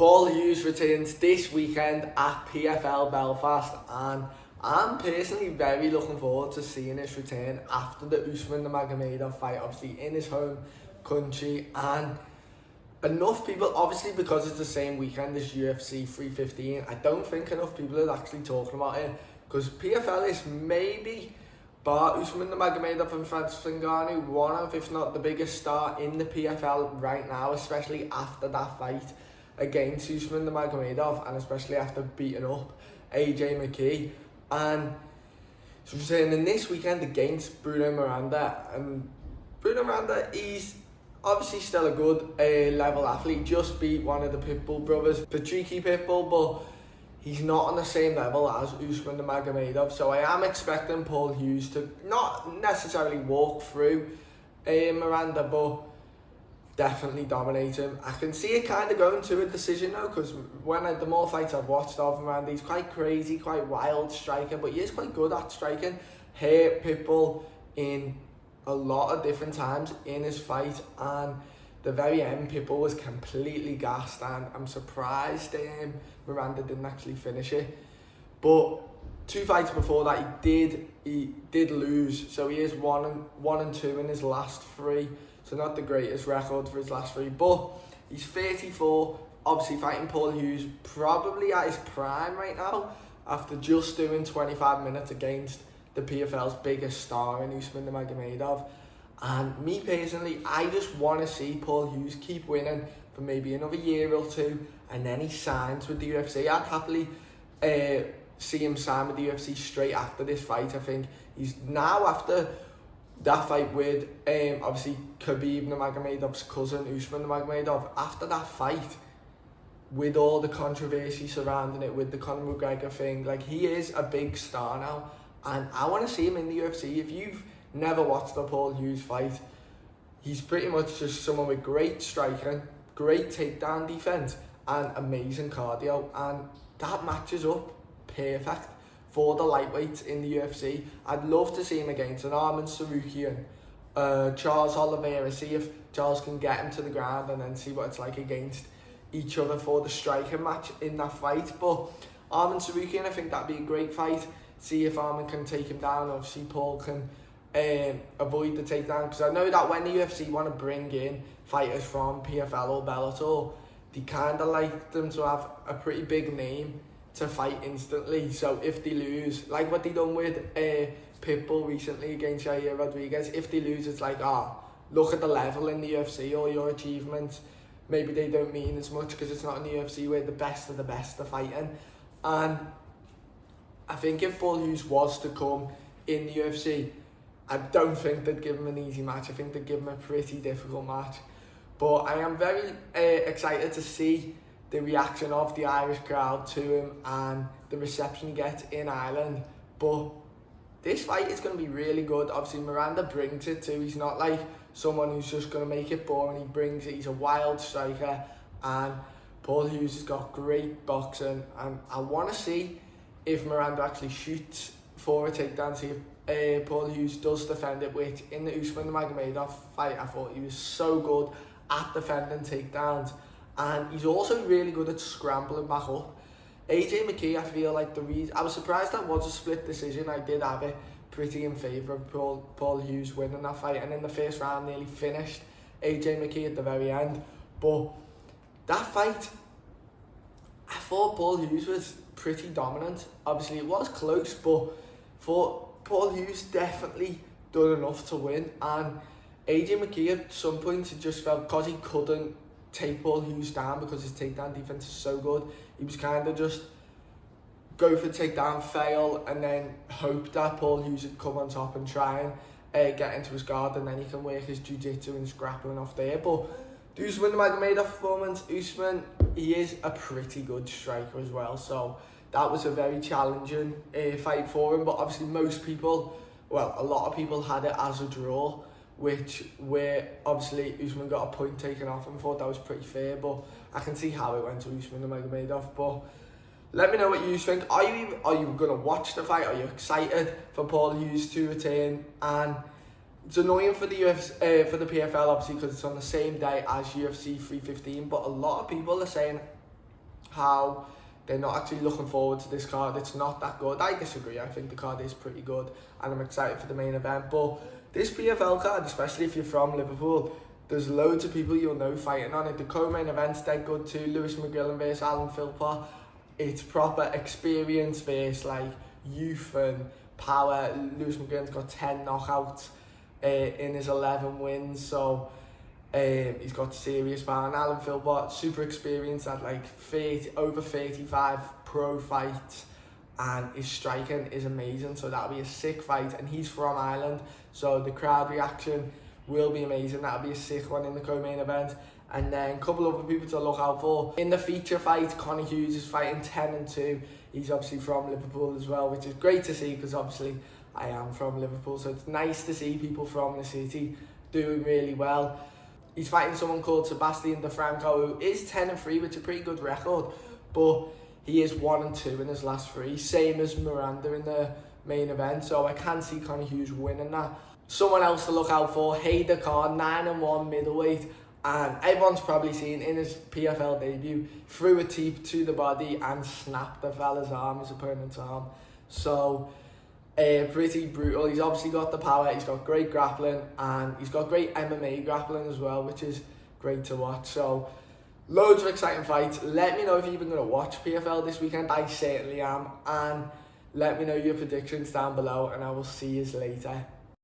Paul Hughes returns this weekend at PFL Belfast, and I'm personally very looking forward to seeing his return after the Usman Nurmagomedov fight, obviously in his home country. And enough people, obviously because it's the same weekend as UFC 315, I don't think enough people are actually talking about it, because PFL is maybe, bar Usman Nurmagomedov and Francis Ngannou, one of, if not the biggest star in the PFL right now, especially after that fight against Usman Nurmagomedov, and especially after beating up AJ McKee. And so returning this weekend against Bruno Miranda, and Bruno Miranda, he's obviously still a good level athlete, just beat one of the Pitbull brothers, Patricky Pitbull, but he's not on the same level as Usman Nurmagomedov. So I am expecting Paul Hughes to not necessarily walk through Miranda, but definitely dominate him. I can see it kind of going to a decision now, because the more fights I've watched of Miranda, he's quite crazy, quite wild striker, but he is quite good at striking. Hurt Pitbull in a lot of different times in his fight, and the very end Pitbull was completely gassed, and I'm surprised Miranda didn't actually finish it. But 2 fights before that he did lose, so he is 1-2 in his last 3. So not the greatest record for his last 3, but he's 34, obviously fighting Paul Hughes, probably at his prime right now, after just doing 25 minutes against the PFL's biggest star in Usman Nurmagomedov. And me personally, I just want to see Paul Hughes keep winning for maybe another year or 2, and then he signs with the UFC. I'd happily see him sign with the UFC straight after this fight. I think he's now, after that fight with obviously Khabib Nurmagomedov's cousin Usman Nurmagomedov, after that fight, with all the controversy surrounding it, with the Conor McGregor thing, like, he is a big star now, and I want to see him in the UFC. If you've never watched a Paul Hughes fight, he's pretty much just someone with great striking, great takedown defense, and amazing cardio, and that matches up perfect for the lightweights in the UFC. I'd love to see him against an Arman Tsarukyan, Charles Oliveira, see if Charles can get him to the ground, and then see what it's like against each other for the striking match in that fight. But Arman Tsarukyan, I think that'd be a great fight. See if Arman can take him down, or see Paul can avoid the takedown, because I know that when the UFC want to bring in fighters from PFL or Bellator, they kind of like them to have a pretty big name to fight instantly. So if they lose, like what they done with Pitbull recently against Yair Rodriguez, if they lose, it's like, look at the level in the UFC, all your achievements, maybe they don't mean as much because it's not in the UFC where the best of the best are fighting. And I think if Paul Hughes was to come in the UFC, I don't think they'd give him an easy match. I think they'd give him a pretty difficult match. But I am very excited to see the reaction of the Irish crowd to him and the reception he gets in Ireland. But this fight is going to be really good. Obviously, Miranda brings it too. He's not like someone who's just going to make it boring. He brings it. He's a wild striker. And Paul Hughes has got great boxing. And I want to see if Miranda actually shoots for a takedown, see if Paul Hughes does defend it, which in the Usman Nurmagomedov fight, I thought he was so good at defending takedowns. And he's also really good at scrambling back up. AJ McKee, I feel like the reason, I was surprised that was a split decision. I did have it pretty in favour of Paul Hughes winning that fight, and in the first round nearly finished AJ McKee at the very end. But that fight, I thought Paul Hughes was pretty dominant. Obviously it was close, but for Paul Hughes definitely done enough to win. And AJ McKee at some points, it just felt, because he couldn't take Paul Hughes down because his takedown defense is so good, he was kind of just go for takedown, fail, and then hope that Paul Hughes would come on top and try and get into his guard, and then he can work his jiu-jitsu and his grappling off there. But the Usman Nurmagomedov performance, Usman, he is a pretty good striker as well, so that was a very challenging fight for him. But obviously most people, well, a lot of people had it as a draw, where obviously Usman got a point taken off him. Thought that was pretty fair, but I can see how it went to Usman Nurmagomedov. But let me know what you think. Are you gonna watch the fight? Are you excited for Paul Hughes to return? And it's annoying for the UFC, for the PFL, obviously, because it's on the same day as UFC 315. But a lot of people are saying how they're not actually looking forward to this card. It's not that good. I disagree. I think the card is pretty good, and I'm excited for the main event. But this PFL card, especially if you're from Liverpool, there's loads of people you'll know fighting on it. The co-main event's dead good too. Lewis McGrillen versus Alan Philpott. It's proper experience versus like youth and power. Lewis McGrillen's got 10 knockouts in his 11 wins, so he's got serious power. And Alan Philpott, super experienced, had like over 35 pro fights, and his striking is amazing, so that'll be a sick fight. And he's from Ireland, so the crowd reaction will be amazing. That'll be a sick one in the co-main event. And then a couple other people to look out for. In the feature fight, Conor Hughes is fighting 10-2. He's obviously from Liverpool as well, which is great to see, because obviously I am from Liverpool, so it's nice to see people from the city doing really well. He's fighting someone called Sebastian DeFranco, who is 10-3, which is a pretty good record, but he is 1-2 in his last 3, same as Miranda in the main event, so I can see Conor Hughes winning that. Someone else to look out for, Haider Khan, 9-1 middleweight, and everyone's probably seen in his PFL debut, threw a teep to the body and snapped the fella's arm, his opponent's arm. So pretty brutal. He's obviously got the power, he's got great grappling, and he's got great MMA grappling as well, which is great to watch. So loads of exciting fights. Let me know if you're even going to watch PFL this weekend. I certainly am. And let me know your predictions down below, and I will see you later.